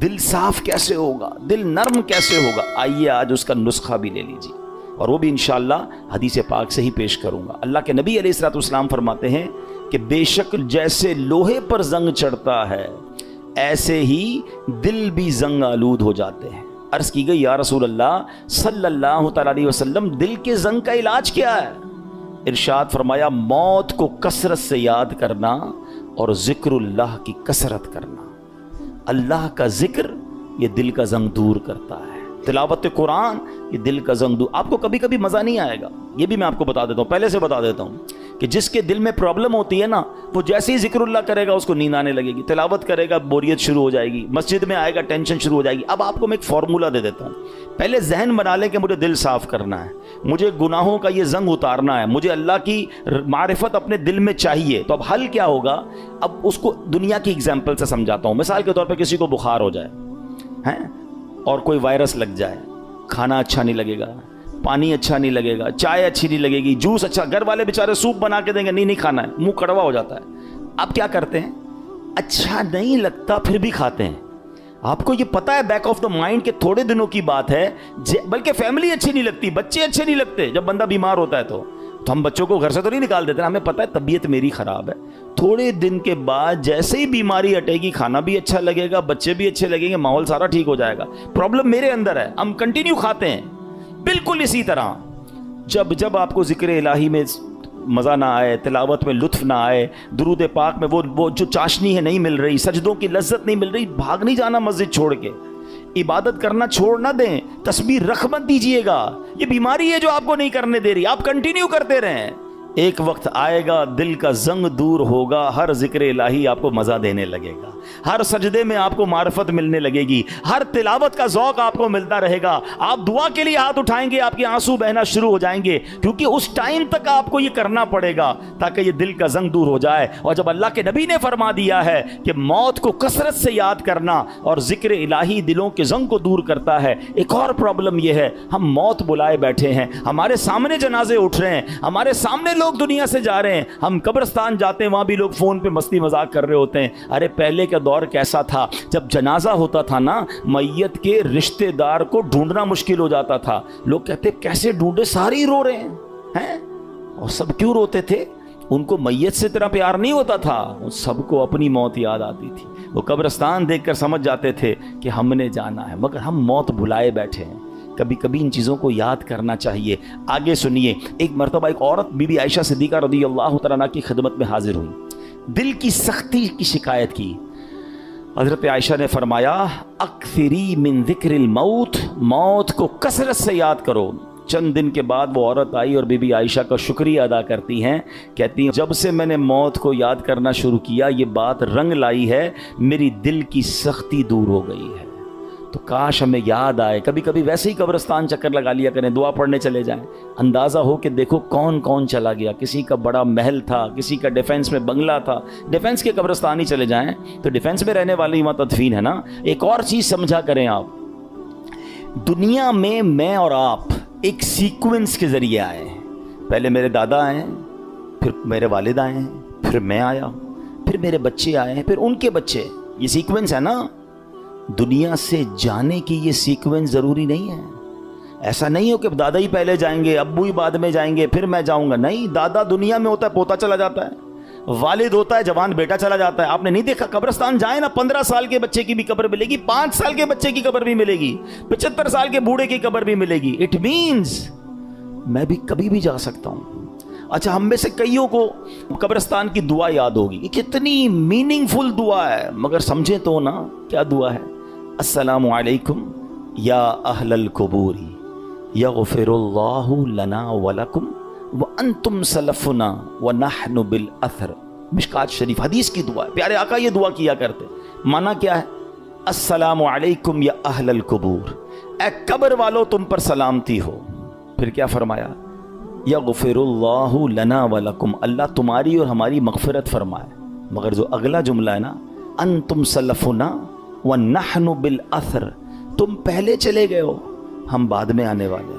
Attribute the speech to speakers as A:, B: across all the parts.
A: دل صاف کیسے ہوگا, دل نرم کیسے ہوگا؟ آئیے آج اس کا نسخہ بھی لے لیجیے, اور وہ بھی انشاءاللہ حدیث پاک سے ہی پیش کروں گا. اللہ کے نبی علیہ الصلوۃ والسلام فرماتے ہیں کہ بے شک جیسے لوہے پر زنگ چڑھتا ہے ایسے ہی دل بھی زنگ آلود ہو جاتے ہیں. عرض کی گئی یا رسول اللہ صلی اللہ تعالی علیہ وسلم دل کے زنگ کا علاج کیا ہے؟ ارشاد فرمایا موت کو کثرت سے یاد کرنا اور ذکر اللہ کی کثرت کرنا. اللہ کا ذکر یہ دل کا زنگ دور کرتا ہے. تلاوت قرآن یہ دل کا زنگ دور. آپ کو کبھی کبھی مزہ نہیں آئے گا, یہ بھی میں آپ کو بتا دیتا ہوں, پہلے سے بتا دیتا ہوں کہ جس کے دل میں پرابلم ہوتی ہے نا, وہ جیسے ہی ذکر اللہ کرے گا اس کو نیند آنے لگے گی, تلاوت کرے گا بوریت شروع ہو جائے گی, مسجد میں آئے گا ٹینشن شروع ہو جائے گی. اب آپ کو میں ایک فارمولہ دے دیتا ہوں. پہلے ذہن بنا لیں کہ مجھے دل صاف کرنا ہے, مجھے گناہوں کا یہ زنگ اتارنا ہے, مجھے اللہ کی معرفت اپنے دل میں چاہیے. تو اب حل کیا ہوگا؟ اب اس کو دنیا کی اگزامپل سے سمجھاتا ہوں. مثال کے طور پہ کسی کو بخار ہو جائے ہیں اور کوئی وائرس لگ جائے, کھانا اچھا نہیں لگے گا, پانی اچھا نہیں لگے گا, چائے اچھی نہیں لگے گی, جوس اچھا, گھر والے بیچارے سوپ بنا کے دیں گے, نہیں کھانا ہے, منہ کڑوا ہو جاتا ہے. اب کیا کرتے ہیں؟ اچھا نہیں لگتا پھر بھی کھاتے ہیں. آپ کو یہ پتا ہے بیک آف دا مائنڈ کہ تھوڑے دنوں کی بات ہے, بلکہ فیملی اچھی نہیں لگتی, بچے اچھے نہیں لگتے. جب بندہ بیمار ہوتا ہے تو ہم بچوں کو گھر سے تو نہیں نکال دیتے, ہمیں پتا ہے طبیعت میری خراب ہے. تھوڑے دن کے بعد جیسے ہی بیماری ہٹے گی کھانا بھی اچھا لگے گا, بچے بھی اچھے لگیں گے, ماحول سارا ٹھیک ہو جائے گا. پرابلم میرے اندر ہے, ہم کنٹینیو کھاتے ہیں. بالکل اسی طرح جب آپ کو ذکر الہی میں مزہ نہ آئے, تلاوت میں لطف نہ آئے, درود پاک میں وہ جو چاشنی ہے نہیں مل رہی, سجدوں کی لذت نہیں مل رہی, بھاگ نہیں جانا مسجد چھوڑ کے, عبادت کرنا چھوڑ نہ دیں, تسبیح رکھ مت دیجیے گا. یہ بیماری ہے جو آپ کو نہیں کرنے دے رہی, آپ کنٹینیو کرتے رہیں. ایک وقت آئے گا دل کا زنگ دور ہوگا, ہر ذکر الہی آپ کو مزہ دینے لگے گا, ہر سجدے میں آپ کو معرفت ملنے لگے گی, ہر تلاوت کا ذوق آپ کو ملتا رہے گا. آپ دعا کے لیے ہاتھ اٹھائیں گے, آپ کے آنسو بہنا شروع ہو جائیں گے, کیونکہ اس ٹائم تک آپ کو یہ کرنا پڑے گا تاکہ یہ دل کا زنگ دور ہو جائے. اور جب اللہ کے نبی نے فرما دیا ہے کہ موت کو کثرت سے یاد کرنا اور ذکر الہی دلوں کے زنگ کو دور کرتا ہے. ایک اور پرابلم یہ ہے, ہم موت بلائے بیٹھے ہیں, ہمارے سامنے جنازے اٹھ رہے ہیں, ہمارے سامنے لوگ دنیا سے جا رہے ہیں, ہم قبرستان جاتے ہیں وہاں بھی لوگ فون پہ مستی مذاق کر رہے ہوتے ہیں. ارے پہلے کا دور کیسا تھا, جب جنازہ ہوتا تھا نا, میت کے رشتہ دار کو ڈھونڈنا مشکل ہو جاتا تھا. لوگ کہتے کیسے ڈھونڈے, سارے ہی رو رہے ہیں. اور سب کیوں روتے تھے؟ ان کو میت سے اتنا پیار نہیں ہوتا تھا, سب کو اپنی موت یاد آتی تھی. وہ قبرستان دیکھ کر سمجھ جاتے تھے کہ ہم نے جانا ہے, مگر ہم موت بھلائے بیٹھے ہیں. کبھی کبھی ان چیزوں کو یاد کرنا چاہیے. آگے سنیے, ایک مرتبہ ایک عورت بی بی عائشہ صدیقہ رضی اللہ تعالیٰ عنہا کی خدمت میں حاضر ہوئی, دل کی سختی کی شکایت کی. حضرت عائشہ نے فرمایا اکثری من ذکر الموت, موت کو کثرت سے یاد کرو. چند دن کے بعد وہ عورت آئی اور بی بی عائشہ کا شکریہ ادا کرتی ہیں, کہتی ہیں جب سے میں نے موت کو یاد کرنا شروع کیا یہ بات رنگ لائی ہے, میری دل کی سختی دور ہو گئی ہے. تو کاش ہمیں یاد آئے, کبھی کبھی ویسے ہی قبرستان چکر لگا لیا کریں, دعا پڑھنے چلے جائیں. اندازہ ہو کہ دیکھو کون کون چلا گیا, کسی کا بڑا محل تھا, کسی کا ڈیفینس میں بنگلہ تھا, ڈیفینس کے قبرستان ہی چلے جائیں تو ڈیفینس میں رہنے والی وہاں تدفین ہے نا. ایک اور چیز سمجھا کریں آپ, دنیا میں اور آپ ایک سیکوینس کے ذریعے آئے ہیں. پہلے میرے دادا آئے ہیں, پھر میرے والد آئے ہیں, پھر میں آیا, پھر میرے بچے آئے ہیں, پھر ان کے بچے. یہ سیکوینس ہے نا. دنیا سے جانے کی یہ سیکوینس ضروری نہیں ہے. ایسا نہیں ہو کہ دادا ہی پہلے جائیں گے, ابو ہی بعد میں جائیں گے, پھر میں جاؤں گا. نہیں, دادا دنیا میں ہوتا ہے پوتا چلا جاتا ہے, والد ہوتا ہے جوان بیٹا چلا جاتا ہے. آپ نے نہیں دیکھا قبرستان جائیں نا, 15 سال کے بچے کی بھی قبر ملے گی, 5 سال کے بچے کی قبر بھی ملے گی, 75 سال کے بوڑھے کی قبر بھی ملے گی. اٹ مینز میں بھی کبھی بھی جا سکتا ہوں. اچھا, ہم میں سے کئیوں کو قبرستان کی دعا یاد ہوگی, یہ کتنی میننگ فل دعا ہے, مگر سمجھیں تو نا کیا دعا ہے. السلام علیکم یا اہل القبور یغفر اللہ لنا ولکم وانتم سلفنا ونحن بالاثر. مشکات شریف حدیث کی دعا ہے, پیارے آقا یہ دعا کیا کرتے. معنی کیا ہے؟ السلام علیکم یا اہل القبور, اے قبر والو تم پر سلامتی ہو. پھر کیا فرمایا؟ یغفر اللہ لنا ولکم, اللہ تمہاری اور ہماری مغفرت فرمائے. مگر جو اگلا جملہ ہے نا, انتم سلفنا ونحن بالاثر, تم پہلے چلے گئے ہو, ہم بعد میں آنے والے.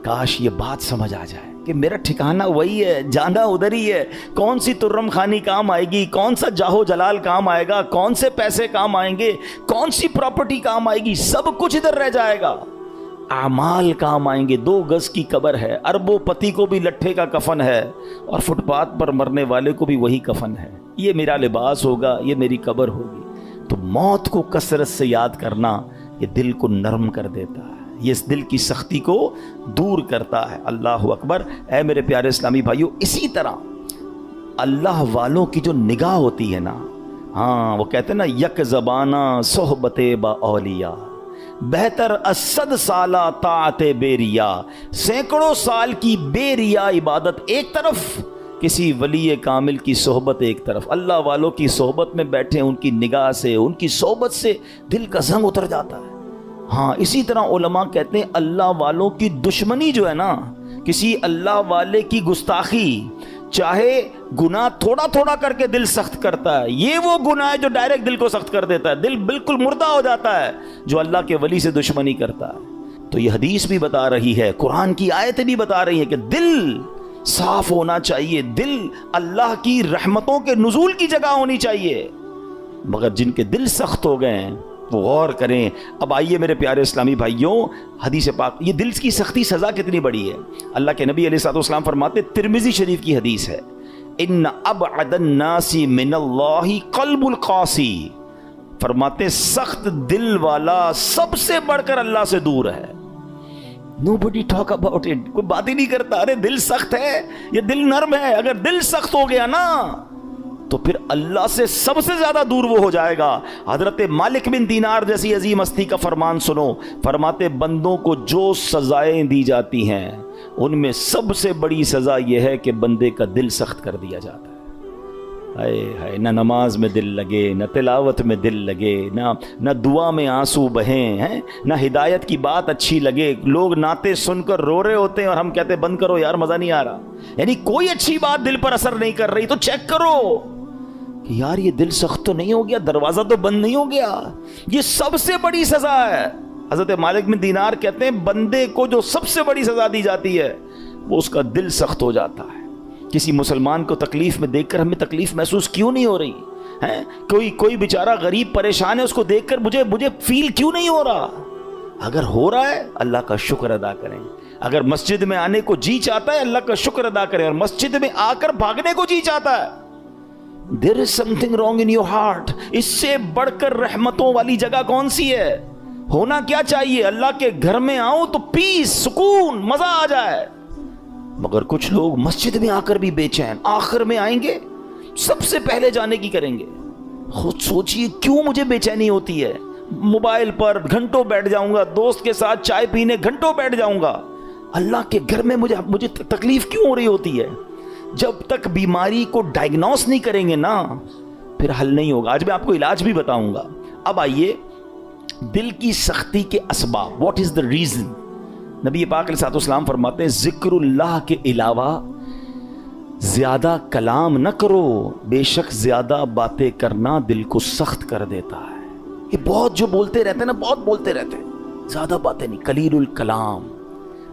A: کاش یہ بات سمجھ آ جائے. کہ میرا ٹھکانہ وہی ہے, جانا ادھر ہی ہے. کون سی ترم خانی کام آئے گی, کون سا جاہو جلال کام آئے گا, کون سے پیسے کام آئیں گے, کون سی پراپرٹی کام آئے گی, سب کچھ ادھر رہ جائے گا. اعمال کام آئیں گے. 2 گز کی قبر ہے, اربوں پتی کو بھی لٹھے کا کفن ہے, اور فٹ پاتھ پر مرنے والے کو بھی وہی کفن ہے. یہ میرا لباس ہوگا, یہ میری قبر ہوگی. تو موت کو کثرت سے یاد کرنا یہ دل کو نرم کر دیتا ہے, یہ اس دل کی سختی کو دور کرتا ہے. اللہ اکبر. اے میرے پیارے اسلامی بھائیو, اسی طرح اللہ والوں کی جو نگاہ ہوتی ہے نا, ہاں وہ کہتے ہیں نا, یک زبانہ صحبت با اولیاء بہتر اسد سالہ طاعت بے ریا. سینکڑوں سال کی بے ریا عبادت ایک طرف, کسی ولی کامل کی صحبت ایک طرف. اللہ والوں کی صحبت میں بیٹھے, ان کی نگاہ سے, ان کی صحبت سے دل کا زنگ اتر جاتا ہے. ہاں اسی طرح علماء کہتے ہیں اللہ والوں کی دشمنی جو ہے نا, کسی اللہ والے کی گستاخی, چاہے گناہ تھوڑا تھوڑا کر کے دل سخت کرتا ہے, یہ وہ گناہ ہے جو ڈائریکٹ دل کو سخت کر دیتا ہے, دل بالکل مردہ ہو جاتا ہے جو اللہ کے ولی سے دشمنی کرتا ہے. تو یہ حدیث بھی بتا رہی ہے, قرآن کی آیتیں بھی بتا رہی ہیں کہ دل صاف ہونا چاہیے, دل اللہ کی رحمتوں کے نزول کی جگہ ہونی چاہیے. مگر جن کے دل سخت ہو گئے ہیں وہ غور کریں. اب آئیے میرے پیارے اسلامی بھائیوں, حدیث پاک, یہ دل کی سختی سزا کتنی بڑی ہے. اللہ کے نبی علیہ الصلوۃ والسلام فرماتے, ترمذی شریف کی حدیث ہے, ان ابعد الناس من اللہ قلب القاسی. فرماتے سخت دل والا سب سے بڑھ کر اللہ سے دور ہے. Nobody talk about it. کوئی بات ہی نہیں کرتا. ارے دل سخت ہے, یہ دل نرم ہے. اگر دل سخت ہو گیا نا تو پھر اللہ سے سب سے زیادہ دور وہ ہو جائے گا. حضرت مالک بن دینار جیسی عظیم ہستی کا فرمان سنو. فرماتے بندوں کو جو سزائیں دی جاتی ہیں ان میں سب سے بڑی سزا یہ ہے کہ بندے کا دل سخت کر دیا جاتا ہے. ہائے ہائے, نہ نماز میں دل لگے, نہ تلاوت میں دل لگے, نہ دعا میں آنسو بہیں ہیں, نہ ہدایت کی بات اچھی لگے. لوگ نعتیں سن کر رو رہے ہوتے ہیں اور ہم کہتے ہیں بند کرو یار, مزہ نہیں آ رہا. یعنی کوئی اچھی بات دل پر اثر نہیں کر رہی تو چیک کرو کہ یار یہ دل سخت تو نہیں ہو گیا, دروازہ تو بند نہیں ہو گیا. یہ سب سے بڑی سزا ہے. حضرت مالک بن دینار کہتے ہیں بندے کو جو سب سے بڑی سزا دی جاتی ہے وہ اس کا دل سخت ہو جاتا ہے. کسی مسلمان کو تکلیف میں دیکھ کر ہمیں تکلیف محسوس کیوں نہیں ہو رہی ہے؟ کوئی بیچارہ غریب پریشان ہے, اس کو دیکھ کر مجھے فیل کیوں نہیں ہو رہا؟ اگر ہو رہا ہے اللہ کا شکر ادا کریں. اگر مسجد میں آنے کو جی چاہتا ہے اللہ کا شکر ادا کریں, اور مسجد میں آ کر بھاگنے کو جی چاہتا ہے, there is something wrong in your heart. اس سے بڑھ کر رحمتوں والی جگہ کون سی ہے؟ ہونا کیا چاہیے, اللہ کے گھر میں آؤں تو پیس, سکون, مزہ آ جائے. مگر کچھ لوگ مسجد میں آ کر بھی بے چین, آخر میں آئیں گے سب سے پہلے جانے کی کریں گے. خود سوچئے کیوں مجھے بے چینی ہوتی ہے. موبائل پر گھنٹوں بیٹھ جاؤں گا, دوست کے ساتھ چائے پینے گھنٹوں بیٹھ جاؤں گا, اللہ کے گھر میں مجھے تکلیف کیوں ہو رہی ہوتی ہے؟ جب تک بیماری کو ڈائگنوس نہیں کریں گے نا پھر حل نہیں ہوگا. آج میں آپ کو علاج بھی بتاؤں گا. اب آئیے دل کی سختی کے اسباب, واٹ از دا ریزن. نبی پاک علیہ الصلوۃ والسلام فرماتے ہیں ذکر اللہ کے علاوہ زیادہ کلام نہ کرو, بے شک زیادہ باتیں کرنا دل کو سخت کر دیتا ہے. یہ بہت جو بولتے رہتے ہیں نا, بہت بولتے رہتے ہیں, زیادہ باتیں نہیں, قلیل الکلام.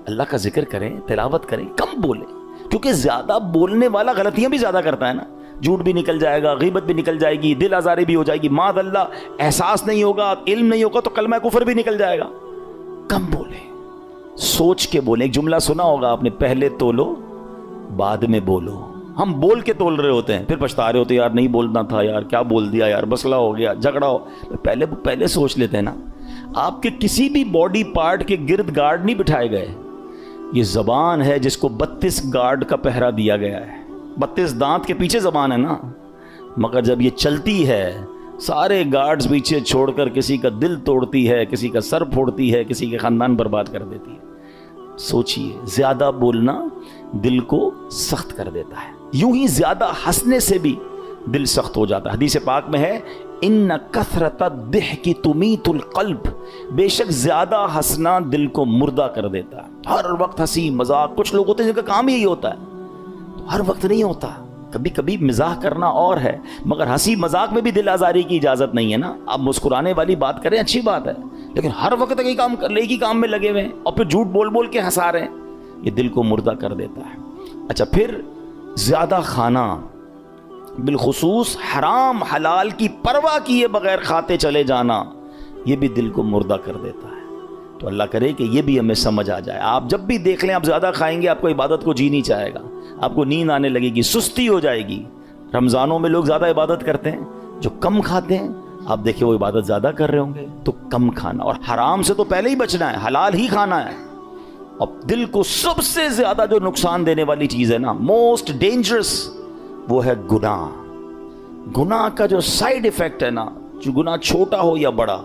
A: اللہ کا ذکر کریں, تلاوت کریں, کم بولیں, کیونکہ زیادہ بولنے والا غلطیاں بھی زیادہ کرتا ہے نا. جھوٹ بھی نکل جائے گا, غیبت بھی نکل جائے گی, دل آزاری بھی ہو جائے گی, معاذ اللہ احساس نہیں ہوگا, علم نہیں ہوگا تو کلمہ کفر بھی نکل جائے گا. کم بولیں, سوچ کے بولیں. ایک جملہ سنا ہوگا آپ نے, پہلے تولو بعد میں بولو. ہم بول کے تول رہے ہوتے ہیں, پھر پچھتا رہے ہوتے ہیں, یار نہیں بولنا تھا, یار کیا بول دیا, یار مسئلہ ہو گیا, جھگڑا ہو. پہلے سوچ لیتے ہیں نا. آپ کے کسی بھی باڈی پارٹ کے گرد گارڈ نہیں بٹھائے گئے. یہ زبان ہے جس کو 32 گارڈ کا پہرا دیا گیا ہے. 32 دانت کے پیچھے زبان ہے نا, مگر جب یہ چلتی ہے سارے گارڈز پیچھے چھوڑ کر کسی کا دل توڑتی ہے, کسی کا سر پھوڑتی ہے, کسی کے خاندان برباد کر دیتی ہے. سوچئے, زیادہ بولنا دل کو سخت کر دیتا ہے. یوں ہی زیادہ ہنسنے سے بھی دل سخت ہو جاتا ہے. حدیث پاک میں ہے ان کثرت الضحک تمیت القلب, بے شک زیادہ ہنسنا دل کو مردہ کر دیتا ہے. ہر وقت ہنسی مذاق, کچھ لوگ ہوتے ہیں جن کا کام یہی ہوتا ہے, تو ہر وقت نہیں ہوتا. کبھی کبھی مزاح کرنا اور ہے, مگر ہنسی مذاق میں بھی دل آزاری کی اجازت نہیں ہے نا. آپ مسکرانے والی بات کریں, اچھی بات ہے, لیکن ہر وقت ایک ہی کام میں لگے ہوئے ہیں اور پھر جھوٹ بول بول کے ہنسا رہے ہیں, یہ دل کو مردہ کر دیتا ہے. اچھا پھر زیادہ کھانا، بالخصوص حرام حلال کی پرواہ کیے بغیر کھاتے چلے جانا، یہ بھی دل کو مردہ کر دیتا ہے۔ تو اللہ کرے کہ یہ بھی ہمیں سمجھ آ جائے۔ آپ جب بھی دیکھ لیں آپ زیادہ کھائیں گے، آپ کو عبادت کو جی نہیں چاہے گا، آپ کو نیند آنے لگے گی، سستی ہو جائے گی۔ رمضانوں میں لوگ زیادہ عبادت کرتے ہیں، جو کم کھاتے ہیں آپ دیکھیں وہ عبادت زیادہ کر رہے ہوں گے۔ تو کم کھانا، اور حرام سے تو پہلے ہی بچنا ہے، حلال ہی کھانا ہے۔ اب دل کو سب سے زیادہ جو نقصان دینے والی چیز ہے نا، موسٹ ڈینجرس، وہ ہے گناہ۔ گناہ کا جو سائیڈ ایفیکٹ ہے نا، جو گناہ چھوٹا ہو یا بڑا،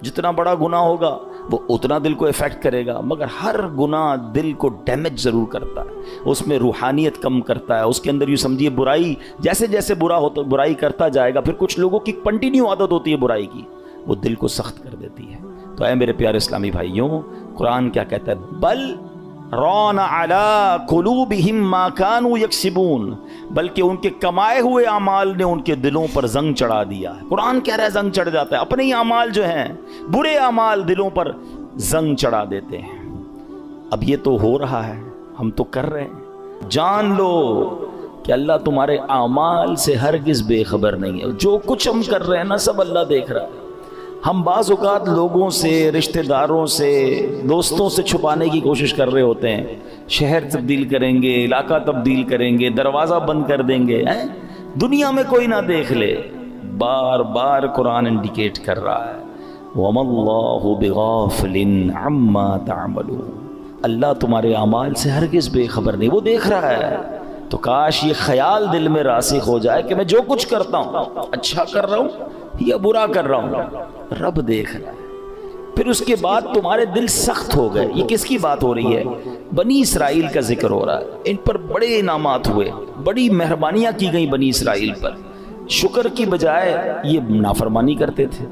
A: جتنا بڑا گناہ ہوگا وہ اتنا دل کو افیکٹ کرے گا، مگر ہر گناہ دل کو ڈیمیج ضرور کرتا ہے، اس میں روحانیت کم کرتا ہے، اس کے اندر یوں سمجھیے برائی، جیسے جیسے برا ہوتا برائی کرتا جائے گا، پھر کچھ لوگوں کی کنٹینیو عادت ہوتی ہے برائی کی، وہ دل کو سخت کر دیتی ہے۔ تو اے میرے پیارے اسلامی بھائیوں، قرآن کیا کہتا ہے؟ بل ران علی قلوبہم ما کانوا یکسبون، بلکہ ان کے کمائے ہوئے اعمال نے ان کے دلوں پر زنگ چڑھا دیا ہے۔ قرآن کہہ رہا ہے زنگ چڑھ جاتا ہے، اپنے ہی اعمال جو ہیں برے اعمال دلوں پر زنگ چڑھا دیتے ہیں۔ اب یہ تو ہو رہا ہے، ہم تو کر رہے ہیں۔ جان لو کہ اللہ تمہارے اعمال سے ہرگز بے خبر نہیں ہے، جو کچھ ہم کر رہے ہیں نا سب اللہ دیکھ رہا ہے۔ ہم بعض اوقات لوگوں سے، رشتہ داروں سے، دوستوں سے چھپانے کی کوشش کر رہے ہوتے ہیں، شہر تبدیل کریں گے، علاقہ تبدیل کریں گے، دروازہ بند کر دیں گے، دنیا میں کوئی نہ دیکھ لے۔ بار بار قرآن انڈیکیٹ کر رہا ہے وَمَا اللَّهُ بِغَافِلٍ عَمَّا تَعْمَلُونَ، اللہ تمہارے اعمال سے ہرگز بے خبر نہیں، وہ دیکھ رہا ہے۔ تو کاش یہ خیال دل میں راسخ ہو جائے کہ میں جو کچھ کرتا ہوں اچھا کر رہا ہوں یا برا کر رہا ہوں، رب دیکھ رہا ہے۔ پھر اس کے بعد تمہارے دل سخت ہو گئے۔ یہ کس کی بات ہو رہی ہے؟ بنی اسرائیل کا ذکر ہو رہا ہے، ان پر بڑے انعامات ہوئے، بڑی مہربانیاں کی گئیں بنی اسرائیل پر، شکر کی بجائے یہ نافرمانی کرتے تھے۔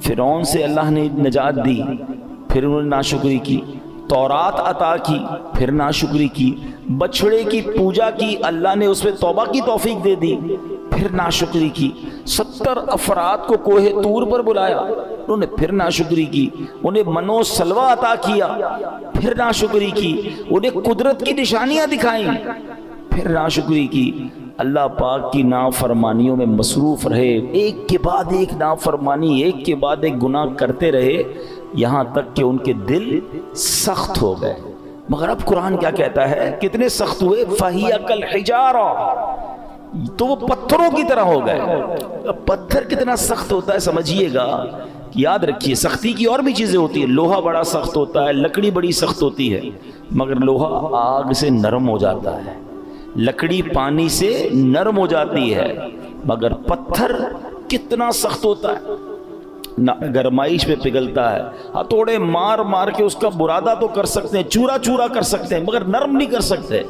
A: فرعون سے اللہ نے نجات دی، پھر انہوں نے ناشکری کی، تورات عطا کی، پھر ناشکری کی، بچڑے کی پوجا کی، اللہ نے اس پہ توبہ کی توفیق دے دی، پھر ناشکری کی۔ 70 افراد کو کوہ طور پر بلایا، انہوں نے پھر ناشکری کی، انہیں منو سلوہ عطا کیا، پھر ناشکری کی، انہیں قدرت کی نشانیاں دکھائیں، پھر ناشکری کی۔ اللہ پاک کی نافرمانیوں میں مصروف رہے، ایک کے بعد ایک نافرمانی، ایک کے بعد ایک گناہ کرتے رہے، یہاں تک کہ ان کے دل سخت ہو گئے۔ مگر اب قرآن کیا کہتا ہے؟ کتنے سخت ہوئے؟ فَهِيَ كَالْحِجَارَةِ، تو وہ پتھروں کی طرح ہو گئے۔ پتھر کتنا سخت ہوتا ہے سمجھیے گا، یاد رکھیے سختی کی اور بھی چیزیں ہوتی ہیں، لوہا بڑا سخت ہوتا ہے، لکڑی بڑی سخت ہوتی ہے، مگر لوہا آگ سے نرم ہو جاتا ہے، لکڑی پانی سے نرم ہو جاتی ہے، مگر پتھر کتنا سخت ہوتا ہے، گرمائش میں پگھلتا ہے، ہتھوڑے مار مار کے اس کا برادہ تو کر سکتے ہیں، چورا چورا کر سکتے ہیں، مگر نرم نہیں کر سکتے۔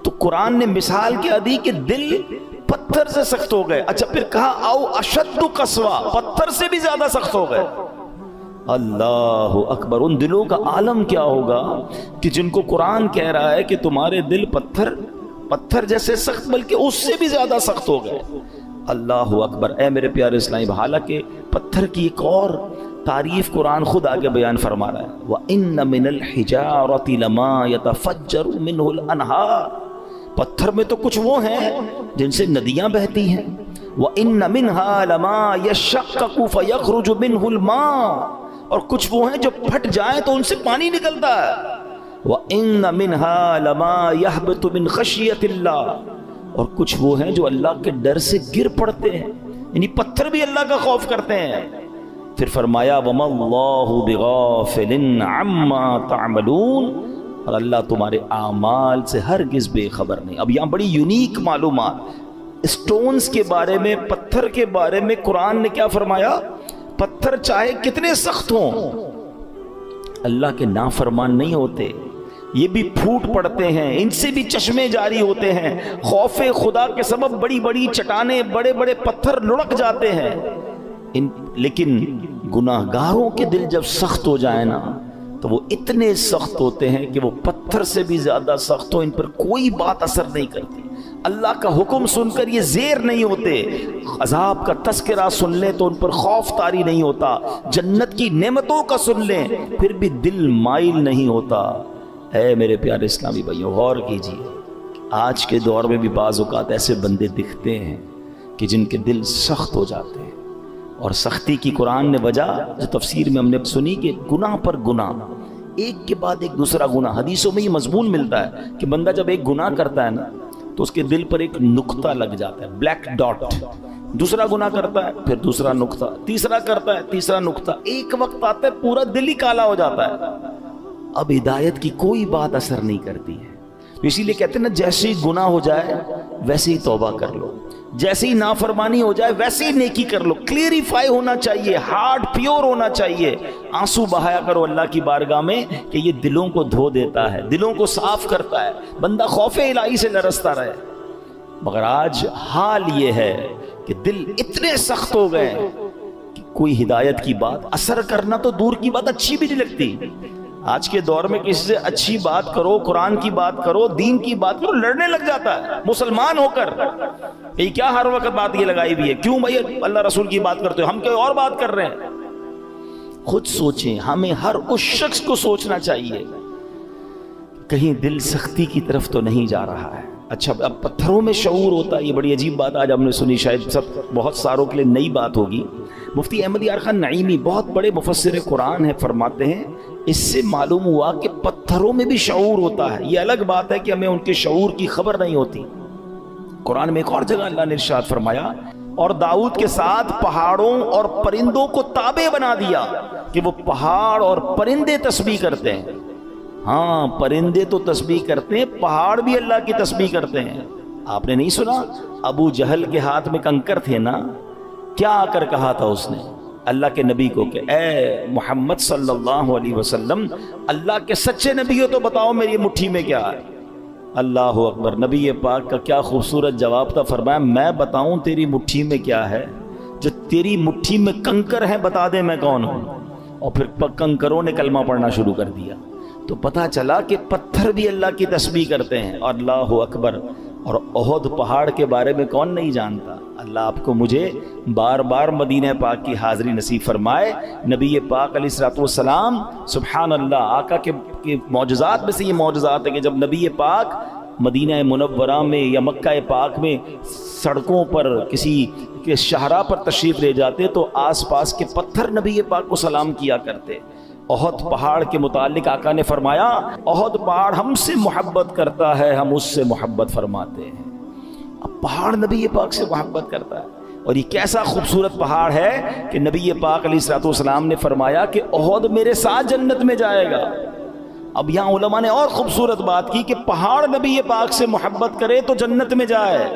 A: تو قرآن نے مثال کیا دی کہ دل پتھر سے سخت ہو گئے۔ اچھا پھر کہا او اشد قسوہ، پتھر سے بھی زیادہ سخت ہو گئے۔ اللہ اکبر، ان دلوں کا عالم کیا ہوگا کہ جن کو قرآن کہہ رہا ہے کہ تمہارے دل پتھر جیسے سخت بلکہ اس سے بھی زیادہ سخت ہو گئے۔ اللہ اکبر۔ اے میرے پیارے اسلامی، حالانکہ پتھر کی ایک اور تعریف قرآن خود آگے بیان فرما رہا ہے، وَإِنَّ مِنَ الْحِجَارَةِ لَمَا يَتَفَجَّرُ مِنْهُ الْأَنْهَارُ، پتھر میں تو کچھ وہ ہیں جن سے ندیاں بہتی ہیں، وَإِنَّ مِنْهَا لَمَا يَشَّقَّقُ فَيَخْرُجُ مِنْهُ الْمَاءُ، اور کچھ وہ ہیں جو پھٹ جائیں تو ان سے پانی نکلتا ہے، وَإِنَّ مِنْهَا لَمَا يَهْبِطُ مِنْ خَشْيَةِ اللَّهِ، اور کچھ وہ ہیں جو اللہ کے ڈر سے گر پڑتے ہیں، یعنی پتھر بھی اللہ کا خوف کرتے ہیں۔ پھر فرمایا وَمَا اللَّهُ بِغَافِلٍ عَمَّا تَعْمَلُونَ، اور اللہ تمہارے اعمال سے ہرگز بے خبر نہیں۔ اب یہاں بڑی یونیک معلومات، اسٹونز کے بارے میں، پتھر کے بارے میں قرآن نے کیا فرمایا؟ پتھر چاہے کتنے سخت ہوں، اللہ کے نافرمان نہیں ہوتے، یہ بھی پھوٹ پڑتے ہیں، ان سے بھی چشمے جاری ہوتے ہیں، خوف خدا کے سبب بڑی بڑی چٹانیں، بڑے بڑے پتھر لڑک جاتے ہیں، لیکن گناہ گاروں کے دل جب سخت ہو جائے نا تو وہ اتنے سخت ہوتے ہیں کہ وہ پتھر سے بھی زیادہ سخت ہو، ان پر کوئی بات اثر نہیں کرتی، اللہ کا حکم سن کر یہ زیر نہیں ہوتے، عذاب کا تذکرہ سن لیں تو ان پر خوف طاری نہیں ہوتا، جنت کی نعمتوں کا سن لیں پھر بھی دل مائل نہیں ہوتا۔ اے میرے پیارے اسلامی بھائیوں، غور کیجیے، آج کے دور میں بھی بعض اوقات ایسے بندے دکھتے ہیں کہ جن کے دل سخت ہو جاتے ہیں، اور سختی کی قرآن نے وجہ جو تفسیر میں ہم نے سنی کہ گناہ پر گناہ، ایک کے بعد ایک دوسرا گناہ۔ حدیثوں میں یہ مضمون ملتا ہے کہ بندہ جب ایک گناہ کرتا ہے نا تو اس کے دل پر ایک نقطہ لگ جاتا ہے، بلیک ڈاٹ۔ دوسرا گناہ کرتا ہے، پھر دوسرا نقطہ، تیسرا کرتا ہے، تیسرا نقطہ، ایک وقت آتا ہے پورا دل ہی کالا ہو جاتا ہے۔ اب ہدایت کی کوئی بات اثر نہیں کرتی ہے۔ اسی لیے کہتے ہیں نا، جیسے ہی گناہ ہو جائے ویسے ہی توبہ کر لو، جیسے ہی نافرمانی ہو جائے ویسے ہی نیکی کر لو۔ کلیریفائی ہونا چاہیے، ہارٹ پیور ہونا چاہیے، آنسو بہایا کرو اللہ کی بارگاہ میں کہ یہ دلوں کو دھو دیتا ہے، دلوں کو صاف کرتا ہے، بندہ خوف الہی سے لرزتا رہے۔ مگر آج حال یہ ہے کہ دل اتنے سخت ہو گئے کہ کوئی ہدایت کی بات اثر کرنا تو دور کی بات، اچھی بھی نہیں لگتی۔ آج کے دور میں کسی سے اچھی بات کرو، قرآن کی بات کرو، دین کی بات کرو، لڑنے لگ جاتا ہے مسلمان ہو کر۔ یہ کیا ہر وقت بات یہ لگائی بھی ہے، کیوں بھائی اللہ رسول کی بات کرتے ہو، ہم کوئی اور بات کر رہے ہیں۔ خود سوچیں، ہمیں ہر اس شخص کو سوچنا چاہیے کہیں دل سختی کی طرف تو نہیں جا رہا ہے۔ اچھا، اب پتھروں میں شعور ہوتا ہے، یہ بڑی عجیب بات آج ہم نے سنی، شاید بہت ساروں کے لیے نئی بات ہوگی۔ مفتی احمد یار خان نعیمی بہت بڑے مفسر قرآن ہیں، فرماتے ہیں اس سے معلوم ہوا کہ پتھروں میں بھی شعور ہوتا ہے۔ یہ الگ بات ہے کہ ہمیں ان کے شعور کی خبر نہیں ہوتی۔ قرآن میں ایک اور جگہ اللہ نے ارشاد فرمایا، اور داؤد کے ساتھ پہاڑوں اور پرندوں کو تابع بنا دیا کہ وہ پہاڑ اور پرندے تسبیح کرتے ہیں۔ ہاں، پرندے تو تسبیح کرتے ہیں، پہاڑ بھی اللہ کی تسبیح کرتے ہیں۔ آپ نے نہیں سنا ابو جہل کے ہاتھ میں کنکر تھے نا، کیا آ کر کہا تھا اس نے اللہ کے نبی کو کہ اے محمد صلی اللہ علیہ وسلم، اللہ کے سچے نبی ہو تو بتاؤ میری مٹھی میں کیا ہے۔ اللہ اکبر، نبی پاک کا کیا خوبصورت جواب تھا، فرمایا میں بتاؤں تیری مٹھی میں کیا ہے؟ جو تیری مٹھی میں کنکر ہے بتا دے میں کون ہوں۔ اور پھر کنکروں نے کلمہ پڑھنا شروع کر دیا، تو پتہ چلا کہ پتھر بھی اللہ کی تسبیح کرتے ہیں۔ اللہ اکبر۔ اور احد پہاڑ کے بارے میں کون نہیں جانتا؟ اللہ آپ کو مجھے بار بار مدینہ پاک کی حاضری نصیب فرمائے۔ نبی پاک علیہ الصلوۃ والسلام، سبحان اللہ، آقا کے معجزات میں سے یہ معجزات ہے کہ جب نبی پاک مدینہ منورہ میں یا مکہ پاک میں سڑکوں پر کسی کے شاہراہ پر تشریف لے جاتے تو آس پاس کے پتھر نبی پاک کو سلام کیا کرتے۔ احد پہاڑ کے متعلق آقا نے فرمایا، احد پہاڑ ہم سے محبت کرتا ہے، ہم اس سے محبت فرماتے ہیں۔ اب پہاڑ نبی پاک سے محبت کرتا ہے، اور یہ کیسا خوبصورت پہاڑ ہے کہ نبی پاک علیہ الصلوۃ والسلام نے فرمایا کہ احد میرے ساتھ جنت میں جائے گا۔ اب یہاں علماء نے اور خوبصورت بات کی کہ پہاڑ نبی پاک سے محبت کرے تو جنت میں جائے،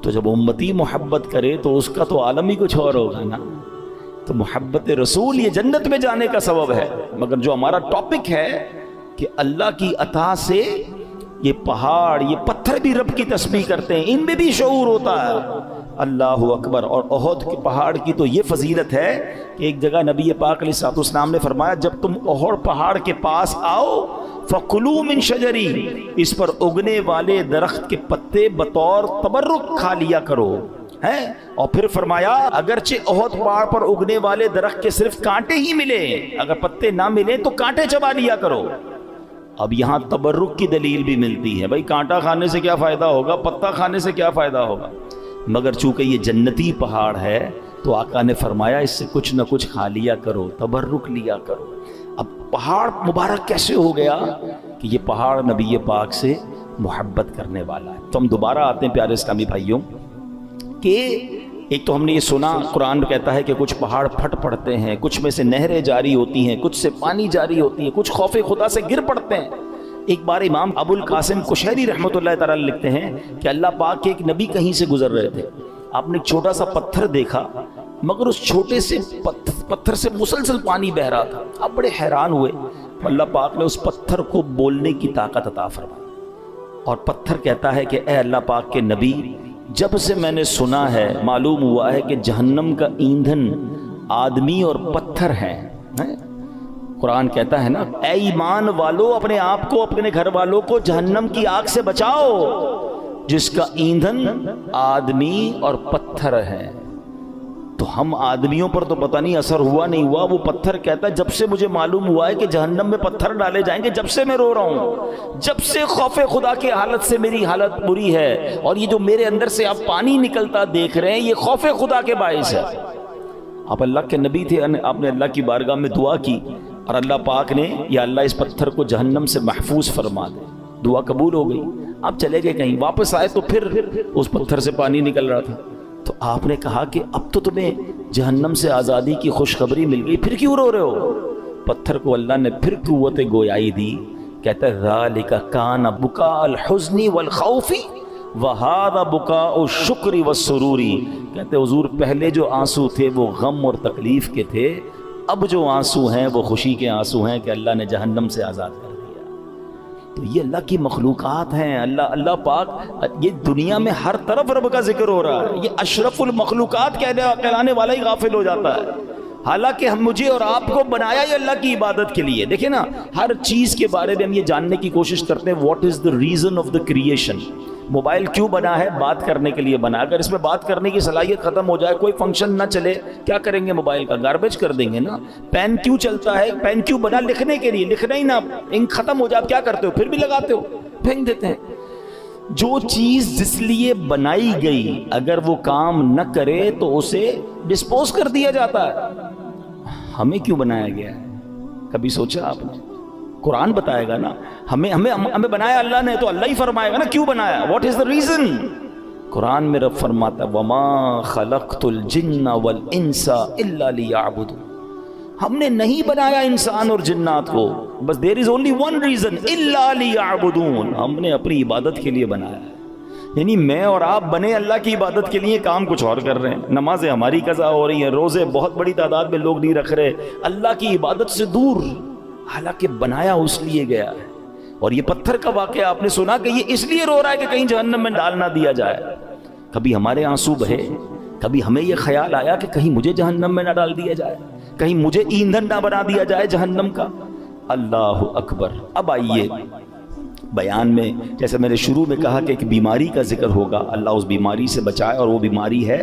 A: تو جب امتی محبت کرے تو اس کا تو عالم ہی کچھ اور ہوگا نا۔ تو محبت رسول یہ جنت میں جانے کا سبب ہے۔ مگر جو ہمارا ٹاپک ہے کہ اللہ کی عطا سے یہ پہاڑ، یہ پتھر بھی رب کی تسبیح کرتے ہیں، ان میں بھی شعور ہوتا ہے۔ اللہ اکبر۔ اور احد کے پہاڑ کی تو یہ فضیلت ہے کہ ایک جگہ نبی پاک علیہ الصلوۃ والسلام نے فرمایا، جب تم احد پہاڑ کے پاس آؤ فَكُلُوا مِن شَجَرِهِ، اس پر اگنے والے درخت کے پتے بطور تبرک کھا لیا کرو ہے۔ اور پھر فرمایا اگرچہ احد پہاڑ پر اگنے والے درخت کے صرف کانٹے ہی ملے، اگر پتے نہ ملے تو کانٹے چبا لیا کرو۔ اب یہاں تبرک کی دلیل بھی ملتی ہے، بھائی کانٹا کھانے سے کیا فائدہ ہوگا، پتا کھانے سے کیا فائدہ ہوگا، مگر چونکہ یہ جنتی پہاڑ ہے تو آقا نے فرمایا اس سے کچھ نہ کچھ کھا لیا کرو، تبرک لیا کرو۔ اب پہاڑ مبارک کیسے ہو گیا کہ یہ پہاڑ نبی پاک سے محبت کرنے والا ہے۔ تو ہم دوبارہ آتے ہیں پیارے اسلامی بھائیوں کہ ایک تو ہم نے یہ سنا قرآن کہتا ہے کہ کچھ پہاڑ پھٹ پڑتے ہیں، کچھ میں سے نہریں جاری ہوتی ہیں، کچھ سے پانی جاری ہوتی ہے، کچھ خوف خدا سے گر پڑتے ہیں۔ ایک بار امام ابو القاسم کشیری رحمۃ اللہ تعالی لکھتے ہیں کہ اللہ پاک کے ایک نبی کہیں سے گزر رہے تھے، آپ نے ایک چھوٹا سا پتھر دیکھا، مگر اس چھوٹے سے پتھر سے مسلسل پانی بہ رہا تھا۔ آپ بڑے حیران ہوئے، اللہ پاک نے اس پتھر کو بولنے کی طاقت عطا فرمائی، اور پتھر کہتا ہے کہ اے اللہ پاک کے نبی، جب سے میں نے سنا ہے معلوم ہوا ہے کہ جہنم کا ایندھن آدمی اور پتھر ہیں۔ قرآن کہتا ہے نا، اے ایمان والو اپنے آپ کو اپنے گھر والوں کو جہنم کی آگ سے بچاؤ جس کا ایندھن آدمی اور پتھر ہے۔ تو ہم آدمیوں پر تو پتہ نہیں اثر ہوا نہیں ہوا، وہ پتھر کہتا ہے جب سے مجھے معلوم ہوا ہے کہ جہنم میں پتھر ڈالے جائیں گے جب سے میں رو رہا ہوں، جب سے خوف خدا کی حالت سے میری حالت بری ہے، اور یہ جو میرے اندر سے آپ پانی نکلتا دیکھ رہے ہیں یہ خوف خدا کے باعث ہے۔ آپ اللہ کے نبی تھے، آپ نے اللہ کی بارگاہ میں دعا کی اور اللہ پاک نے یا اللہ اس پتھر کو جہنم سے محفوظ فرما دے، دعا قبول ہو گئی۔ آپ چلے گئے کہیں، واپس آئے تو پھر اس پتھر سے پانی نکل رہا تھا، تو آپ نے کہا کہ اب تو تمہیں جہنم سے آزادی کی خوشخبری مل گئی، پھر کیوں رو رہے ہو؟ پتھر کو اللہ نے پھر قوت گویائی دی، کہتا ہے ذالک کان بکاء الحزن والخوف وہذا بکاء الشکر والسرور، کہتے حضور پہلے جو آنسو تھے وہ غم اور تکلیف کے تھے، اب جو آنسو ہیں وہ خوشی کے آنسو ہیں کہ اللہ نے جہنم سے آزاد کر دیا۔ تو یہ اللہ کی مخلوقات ہیں، اللہ پاک، یہ دنیا میں ہر طرف رب کا ذکر ہو رہا ہے، یہ اشرف المخلوقات کہلانے والا ہی غافل ہو جاتا ہے، حالانکہ ہم مجھے اور آپ کو بنایا ہی اللہ کی عبادت کے لیے۔ دیکھیں نا، ہر چیز کے بارے میں ہم یہ جاننے کی کوشش کرتے ہیں what is the reason of the creation. Mobile کیوں بنا ہے؟ بات کرنے کے لیے بنا۔ اگر اس میں بات کرنے کی صلاحیت ختم ہو جائے، کوئی فنکشن نہ چلے، کیا کریں گے؟ موبائل کا گاربیج کر دیں گے نا۔ پین کیوں چلتا ہے؟ پین کیوں بنا؟ لکھنے کے لیے، لکھنا ہی نا، انک ختم ہو جائے آپ کیا کرتے ہو؟ پھر بھی لگاتے ہو، پھینک دیتے ہیں۔ جو چیز جس لیے بنائی گئی اگر وہ کام نہ کرے تو اسے ڈسپوز کر دیا جاتا ہے۔ ہمیں کیوں بنایا گیا ہے؟ کبھی سوچا آپ نے؟ قرآن بتائے گا نا، ہمیں بنایا اللہ نے، تو اللہ ہی فرمائے گا نا کیوں بنایا، واٹ از دا ریزن۔ قرآن میں رب فرماتا ہے وما خلقت الجن والانس الا لیعبدون، ہم نے نہیں بنایا انسان اور جنات کو، بس دیر از اونلی ون ریزن، الا لیعبدون، ہم نے اپنی عبادت کے لیے بنایا ہے۔ یعنی میں اور آپ بنے اللہ کی عبادت کے لیے، کام کچھ اور کر رہے ہیں۔ نمازیں ہماری قضا ہو رہی ہیں، روزے بہت بڑی تعداد میں لوگ نہیں رکھ رہے، اللہ کی عبادت سے دور، حالانکہ بنایا اس لیے گیا ہے۔ اور یہ پتھر کا واقعہ آپ نے سنا کہ یہ اس لیے رو رہا ہے کہ کہیں جہنم میں ڈال نہ دیا جائے۔ کبھی ہمارے آنسو بہے، کبھی ہمیں یہ خیال آیا کہ کہیں مجھے جہنم میں نہ ڈال دیا جائے، کہیں مجھے ایندھن نہ بنا دیا جائے جہنم کا۔ اللہ اکبر۔ اب آئیے بیان میں، جیسے میں نے شروع میں کہا کہ ایک بیماری کا ذکر ہوگا، اللہ اس بیماری سے بچائے، اور وہ بیماری ہے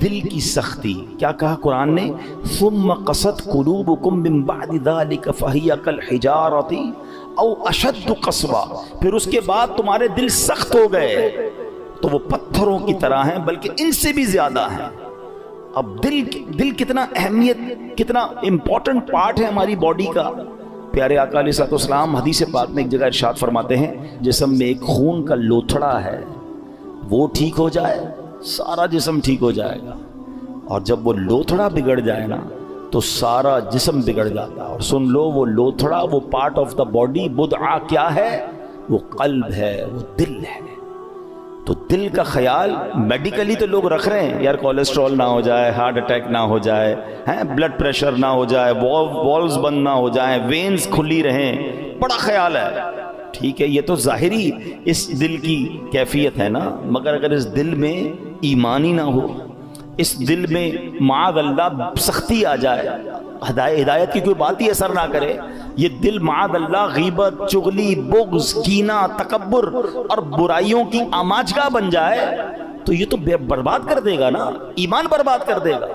A: دل کی سختی۔ کیا کہا قرآن نے؟ ثم قست قلوبکم من بعد ذلک فہی کالحجارۃ او اشد قسوا، پھر اس کے بعد تمہارے دل سخت ہو گئے تو وہ پتھروں کی طرح ہیں، بلکہ ان سے بھی زیادہ ہیں۔ اب دل کتنا اہمیت، کتنا امپورٹنٹ پارٹ ہے ہماری باڈی کا۔ پیارے آقا علیہ الصلوۃ والسلام حدیث پاک میں ایک جگہ ارشاد فرماتے ہیں جسم میں ایک خون کا لوتھڑا ہے، وہ ٹھیک ہو جائے سارا جسم ٹھیک ہو جائے گا، اور جب وہ لوتھڑا بگڑ جائے نا تو سارا جسم بگڑ جاتا ہے۔ اور سن لو، وہ لوتھڑا، وہ پارٹ آف دا باڈی، بدعہ کیا ہے؟ وہ قلب ہے، وہ دل ہے۔ تو دل کا خیال میڈیکلی تو لوگ رکھ رہے ہیں، یار کولیسٹرول نہ ہو جائے، ہارٹ اٹیک نہ ہو جائے، بلڈ پریشر نہ ہو جائے، والوز بند نہ ہو جائیں، وینز کھلی رہیں، بڑا خیال ہے۔ ٹھیک ہے، یہ تو ظاہری اس دل کی کیفیت ہے نا، مگر اگر اس دل میں ایمان ہی نہ ہو، اس دل میں معاذ اللہ سختی آ جائے، ہدایت کی کوئی بات ہی اثر نہ کرے، یہ دل معاذ اللہ غیبت، چغلی، بغض، کینہ، تکبر اور برائیوں کی آماجگاہ بن جائے تو یہ تو برباد کر دے گا نا، ایمان برباد کر دے گا۔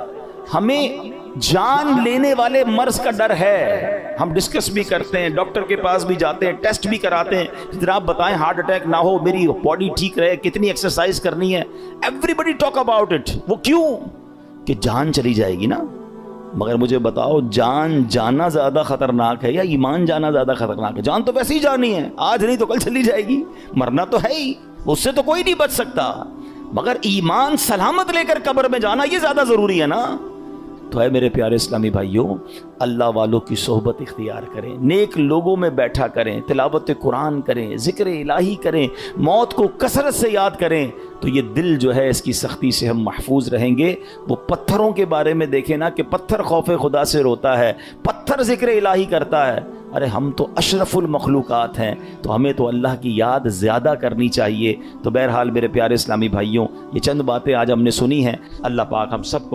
A: ہمیں جان لینے والے مرض کا ڈر ہے، ہم ڈسکس بھی کرتے ہیں، ڈاکٹر کے پاس بھی جاتے ہیں، ٹیسٹ بھی کراتے ہیں، جناب بتائیں ہارٹ اٹیک نہ ہو، میری باڈی ٹھیک رہے، کتنی ایکسرسائز کرنی ہے، everybody talk about it. وہ کیوں؟ کہ جان چلی جائے گی نا۔ مگر مجھے بتاؤ، جان جانا زیادہ خطرناک ہے یا ایمان جانا زیادہ خطرناک ہے؟ جان تو ویسے ہی جانی ہے، آج نہیں تو کل چلی جائے گی، مرنا تو ہے ہی، اس سے تو کوئی نہیں بچ سکتا، مگر ایمان سلامت لے کر قبر میں جانا یہ زیادہ ضروری ہے نا۔ تو اے میرے پیارے اسلامی بھائیوں، اللہ والوں کی صحبت اختیار کریں، نیک لوگوں میں بیٹھا کریں، تلاوت قرآن کریں، ذکر الہی کریں، موت کو کثرت سے یاد کریں، تو یہ دل جو ہے اس کی سختی سے ہم محفوظ رہیں گے۔ وہ پتھروں کے بارے میں دیکھیں نا کہ پتھر خوف خدا سے روتا ہے، پتھر ذکر الہی کرتا ہے۔ ارے ہم تو اشرف المخلوقات ہیں، تو ہمیں تو اللہ کی یاد زیادہ کرنی چاہیے۔ تو بہرحال میرے پیارے اسلامی بھائیوں، یہ چند باتیں آج ہم نے سنی ہیں، اللہ پاک ہم سب کو